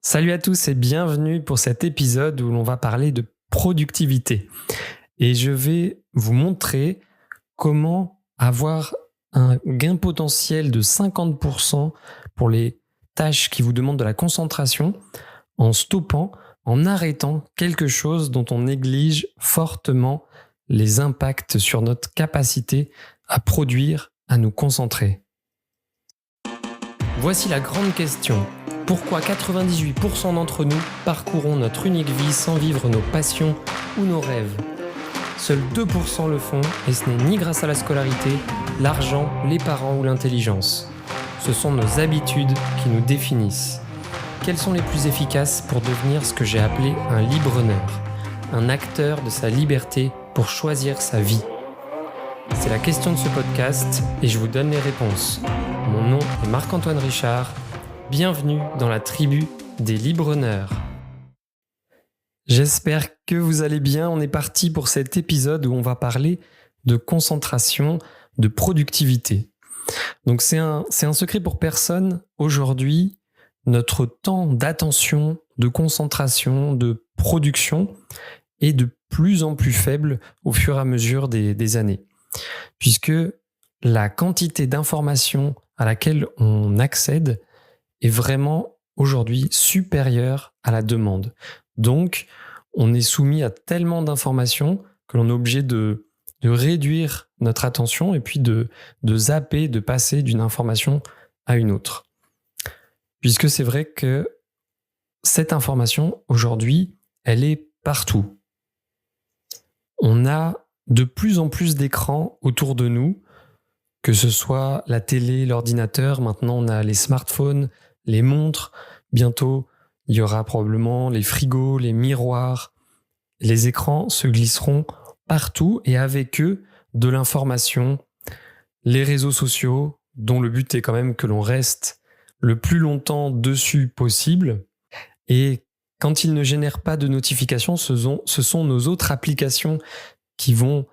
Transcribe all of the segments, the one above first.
Salut à tous et bienvenue pour cet épisode où l'on va parler de productivité. Et je vais vous montrer comment avoir un gain potentiel de 50% pour les tâches qui vous demandent de la concentration en stoppant, en arrêtant quelque chose dont on néglige fortement les impacts sur notre capacité à produire, à nous concentrer. Voici la grande question. Pourquoi 98% d'entre nous parcourons notre unique vie sans vivre nos passions ou nos rêves ? Seuls 2% le font et ce n'est ni grâce à la scolarité, l'argent, les parents ou l'intelligence. Ce sont nos habitudes qui nous définissent. Quelles sont les plus efficaces pour devenir ce que j'ai appelé un libre-preneur, un acteur de sa liberté pour choisir sa vie ? C'est la question de ce podcast et je vous donne les réponses. Mon nom est Marc-Antoine Richard. Bienvenue dans la tribu des libre-preneurs. J'espère que vous allez bien. On est parti pour cet épisode où on va parler de concentration, de productivité. Donc c'est un secret pour personne. Aujourd'hui, notre temps d'attention, de concentration, de production est de plus en plus faible au fur et à mesure des années. Puisque la quantité d'informations à laquelle on accède est vraiment aujourd'hui supérieure à la demande. Donc, on est soumis à tellement d'informations que l'on est obligé de réduire notre attention et puis de zapper, de passer d'une information à une autre. Puisque c'est vrai que cette information, aujourd'hui, elle est partout. On a de plus en plus d'écrans autour de nous, que ce soit la télé, l'ordinateur, maintenant on a les smartphones, les montres, bientôt il y aura probablement les frigos, les miroirs. Les écrans se glisseront partout et avec eux de l'information, les réseaux sociaux dont le but est quand même que l'on reste le plus longtemps dessus possible. Et quand ils ne génèrent pas de notifications, ce sont nos autres applications qui vont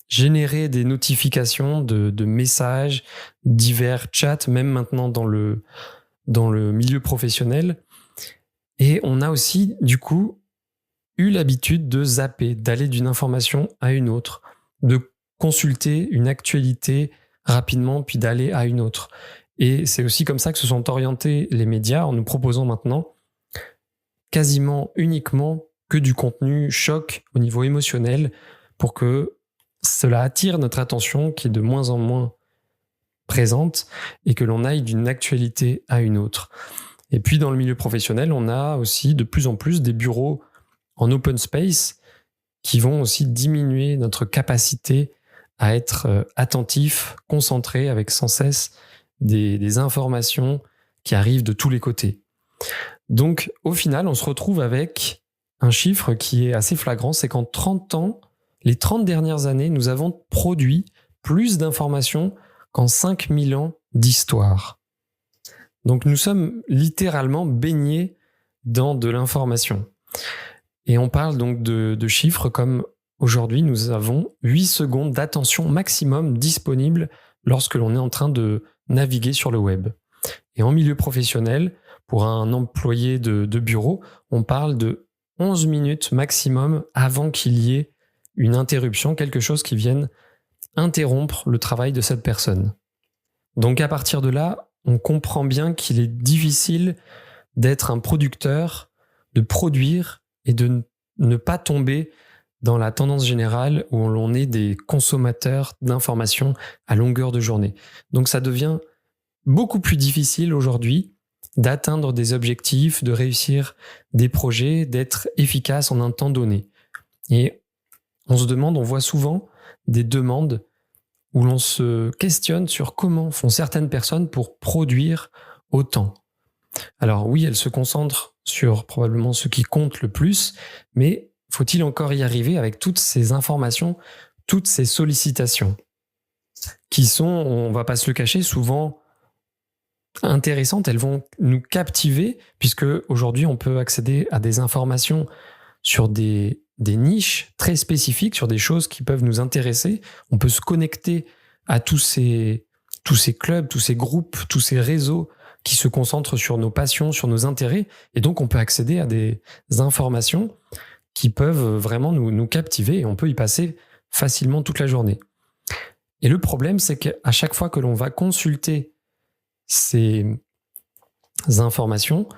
générer des notifications de messages, divers chats, même maintenant dans le milieu professionnel. Et on a aussi, du coup, eu l'habitude de zapper, d'aller d'une information à une autre, de consulter une actualité rapidement, puis d'aller à une autre. Et c'est aussi comme ça que se sont orientés les médias en nous proposant maintenant quasiment uniquement que du contenu choc au niveau émotionnel pour que cela attire notre attention qui est de moins en moins présente et que l'on aille d'une actualité à une autre. Et puis dans le milieu professionnel, on a aussi de plus en plus des bureaux en open space qui vont aussi diminuer notre capacité à être attentif, concentré avec sans cesse des informations qui arrivent de tous les côtés. Donc au final, on se retrouve avec un chiffre qui est assez flagrant, c'est qu'en 30 ans, les 30 dernières années, nous avons produit plus d'informations qu'en 5000 ans d'histoire. Donc nous sommes littéralement baignés dans de l'information. Et on parle donc de chiffres comme aujourd'hui, nous avons 8 secondes d'attention maximum disponible lorsque l'on est en train de naviguer sur le web. Et en milieu professionnel, pour un employé de bureau, on parle de 11 minutes maximum avant qu'il y ait une interruption, quelque chose qui vienne interrompre le travail de cette personne. Donc à partir de là, on comprend bien qu'il est difficile d'être un producteur, de produire et de ne pas tomber dans la tendance générale où l'on est des consommateurs d'informations à longueur de journée. Donc ça devient beaucoup plus difficile aujourd'hui d'atteindre des objectifs, de réussir des projets, d'être efficace en un temps donné. Et on se demande, on voit souvent des demandes où l'on se questionne sur comment font certaines personnes pour produire autant. Alors oui, elles se concentrent sur probablement ce qui compte le plus, mais faut-il encore y arriver avec toutes ces informations, toutes ces sollicitations qui sont, on va pas se le cacher, souvent intéressantes, elles vont nous captiver puisque aujourd'hui on peut accéder à des informations sur des niches très spécifiques, sur des choses qui peuvent nous intéresser. On peut se connecter à tous ces clubs, tous ces groupes, tous ces réseaux qui se concentre sur nos passions, sur nos intérêts, et donc on peut accéder à des informations qui peuvent vraiment nous captiver, et on peut y passer facilement toute la journée. Et le problème, c'est qu'à chaque fois que l'on va consulter ces informations,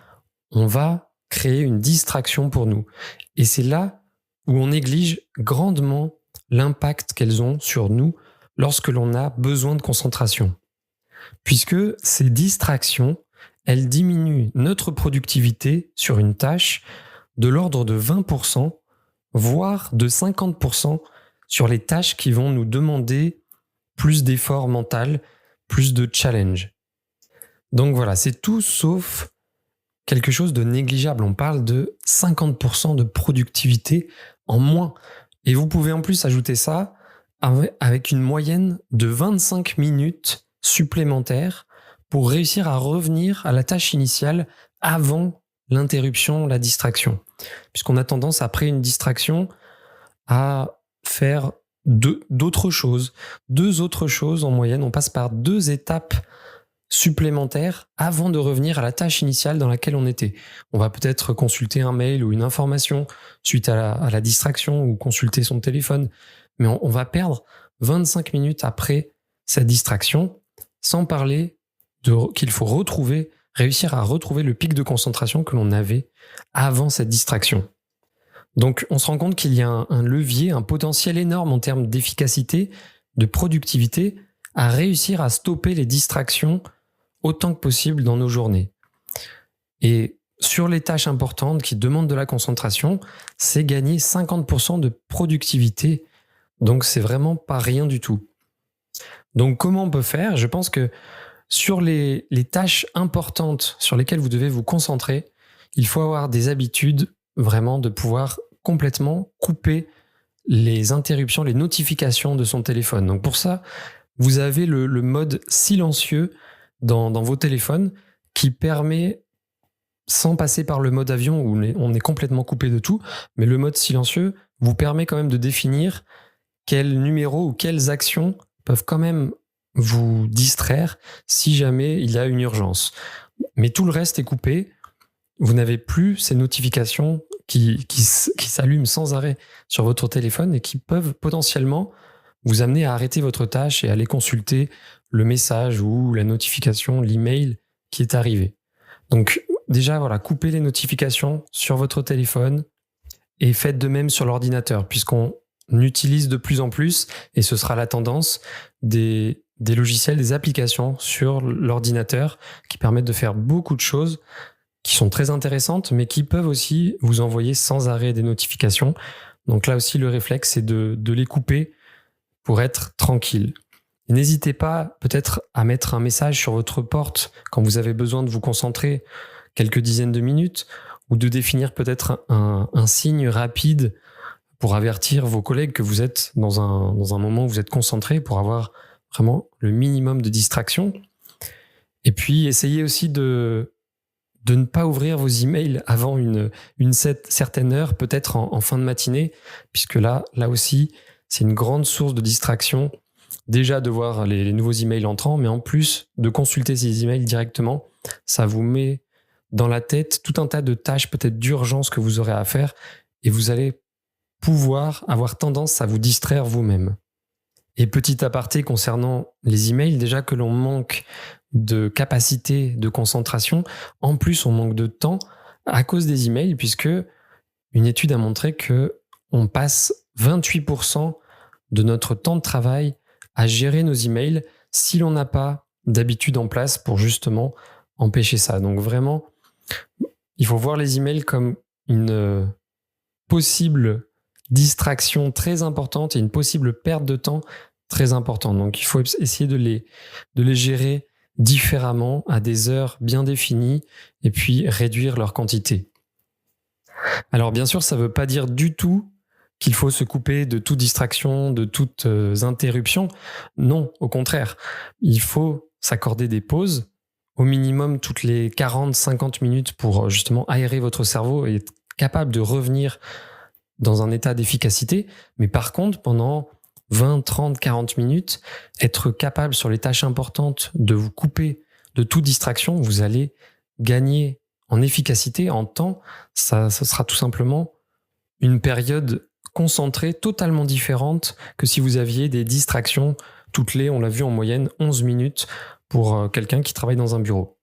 on va créer une distraction pour nous. Et c'est là où on néglige grandement l'impact qu'elles ont sur nous lorsque l'on a besoin de concentration. Puisque ces distractions, elles diminuent notre productivité sur une tâche de l'ordre de 20%, voire de 50% sur les tâches qui vont nous demander plus d'effort mental, plus de challenge. Donc voilà, c'est tout sauf quelque chose de négligeable. On parle de 50% de productivité en moins. Et vous pouvez en plus ajouter ça avec une moyenne de 25 minutes supplémentaires pour réussir à revenir à la tâche initiale avant l'interruption, la distraction. Puisqu'on a tendance, après une distraction, à faire deux autres choses en moyenne. On passe par 2 étapes supplémentaires avant de revenir à la tâche initiale dans laquelle on était. On va peut-être consulter un mail ou une information suite à la distraction ou consulter son téléphone, mais on va perdre 25 minutes après cette distraction, sans parler qu'il faut réussir à retrouver le pic de concentration que l'on avait avant cette distraction. Donc on se rend compte qu'il y a un levier, un potentiel énorme en termes d'efficacité, de productivité, à réussir à stopper les distractions autant que possible dans nos journées. Et sur les tâches importantes qui demandent de la concentration, c'est gagner 50% de productivité. Donc c'est vraiment pas rien du tout. Donc comment on peut faire ? Je pense que sur les tâches importantes sur lesquelles vous devez vous concentrer, il faut avoir des habitudes vraiment de pouvoir complètement couper les interruptions, les notifications de son téléphone. Donc pour ça, vous avez le mode silencieux dans vos téléphones qui permet, sans passer par le mode avion où on est complètement coupé de tout, mais le mode silencieux vous permet quand même de définir quels numéros ou quelles actions peuvent quand même vous distraire si jamais il y a une urgence. Mais tout le reste est coupé. Vous n'avez plus ces notifications qui s'allument sans arrêt sur votre téléphone et qui peuvent potentiellement vous amener à arrêter votre tâche et aller consulter le message ou la notification, l'email qui est arrivé. Donc déjà, voilà, coupez les notifications sur votre téléphone et faites de même sur l'ordinateur, puisqu'on utilise de plus en plus, et ce sera la tendance, des logiciels, des applications sur l'ordinateur qui permettent de faire beaucoup de choses qui sont très intéressantes, mais qui peuvent aussi vous envoyer sans arrêt des notifications. Donc là aussi, le réflexe, c'est de les couper pour être tranquille. Et n'hésitez pas peut-être à mettre un message sur votre porte quand vous avez besoin de vous concentrer quelques dizaines de minutes, ou de définir peut-être un signe rapide pour avertir vos collègues que vous êtes dans un moment où vous êtes concentré, pour avoir vraiment le minimum de distraction. Et puis essayez aussi de ne pas ouvrir vos emails avant une certaine heure, peut-être en fin de matinée, puisque là aussi, c'est une grande source de distraction. Déjà de voir les nouveaux emails entrants, mais en plus de consulter ces emails directement, ça vous met dans la tête tout un tas de tâches peut-être d'urgence que vous aurez à faire, et vous allez pouvoir avoir tendance à vous distraire vous-même. Et petit aparté concernant les emails, déjà que l'on manque de capacité de concentration, en plus on manque de temps à cause des emails, puisque une étude a montré que on passe 28% de notre temps de travail à gérer nos emails si l'on n'a pas d'habitude en place pour justement empêcher ça. Donc vraiment, il faut voir les emails comme une possible distraction très importante et une possible perte de temps très importante. Donc il faut essayer de les gérer différemment à des heures bien définies et puis réduire leur quantité. Alors bien sûr, ça ne veut pas dire du tout qu'il faut se couper de toute distraction, de toute interruption. Non, au contraire. Il faut s'accorder des pauses, au minimum toutes les 40-50 minutes pour justement aérer votre cerveau et être capable de revenir dans un état d'efficacité. Mais par contre, pendant 20, 30, 40 minutes, être capable sur les tâches importantes de vous couper de toute distraction, vous allez gagner en efficacité, en temps. Ça sera tout simplement une période concentrée totalement différente que si vous aviez des distractions toutes les, on l'a vu en moyenne, 11 minutes pour quelqu'un qui travaille dans un bureau.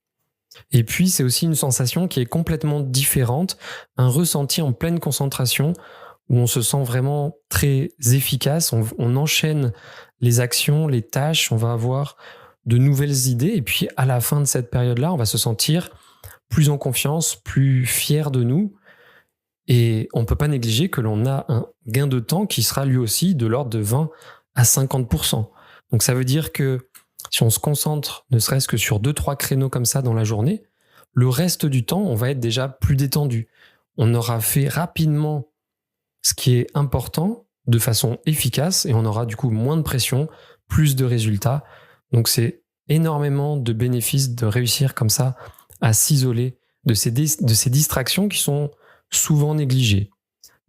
Et puis, c'est aussi une sensation qui est complètement différente, un ressenti en pleine concentration où on se sent vraiment très efficace, on enchaîne les actions, les tâches, on va avoir de nouvelles idées et puis à la fin de cette période-là, on va se sentir plus en confiance, plus fier de nous et on ne peut pas négliger que l'on a un gain de temps qui sera lui aussi de l'ordre de 20 à 50%. Donc ça veut dire que si on se concentre ne serait-ce que sur 2-3 créneaux comme ça dans la journée, le reste du temps, on va être déjà plus détendu. On aura fait rapidement ce qui est important de façon efficace et on aura du coup moins de pression, plus de résultats. Donc c'est énormément de bénéfices de réussir comme ça à s'isoler de ces distractions qui sont souvent négligées.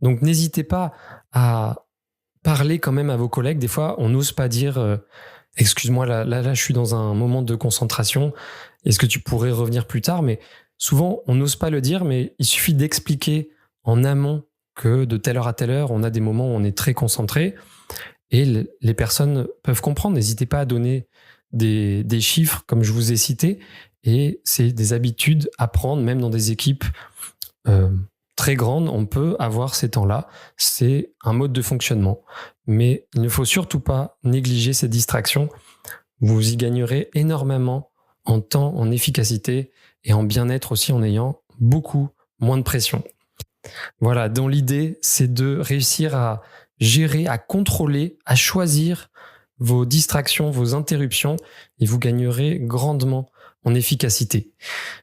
Donc n'hésitez pas à parler quand même à vos collègues. Des fois, on n'ose pas dire excuse-moi, là, je suis dans un moment de concentration. Est-ce que tu pourrais revenir plus tard? Mais souvent, on n'ose pas le dire, mais il suffit d'expliquer en amont que de telle heure à telle heure, on a des moments où on est très concentré et les personnes peuvent comprendre. N'hésitez pas à donner des chiffres comme je vous ai cité et c'est des habitudes à prendre même dans des équipes très grandes. On peut avoir ces temps-là. C'est un mode de fonctionnement. Mais il ne faut surtout pas négliger ces distractions. Vous y gagnerez énormément en temps, en efficacité et en bien-être aussi en ayant beaucoup moins de pression. Voilà, dans l'idée, c'est de réussir à gérer, à contrôler, à choisir vos distractions, vos interruptions et vous gagnerez grandement en efficacité.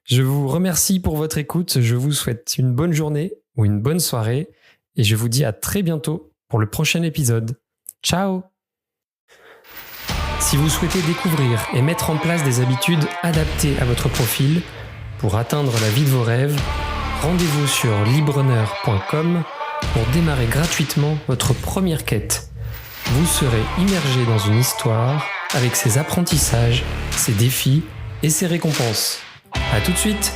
Je vous remercie pour votre écoute. Je vous souhaite une bonne journée ou une bonne soirée et je vous dis à très bientôt pour le prochain épisode. Ciao! Si vous souhaitez découvrir et mettre en place des habitudes adaptées à votre profil pour atteindre la vie de vos rêves, rendez-vous sur libreneur.com pour démarrer gratuitement votre première quête. Vous serez immergé dans une histoire avec ses apprentissages, ses défis et ses récompenses. À tout de suite!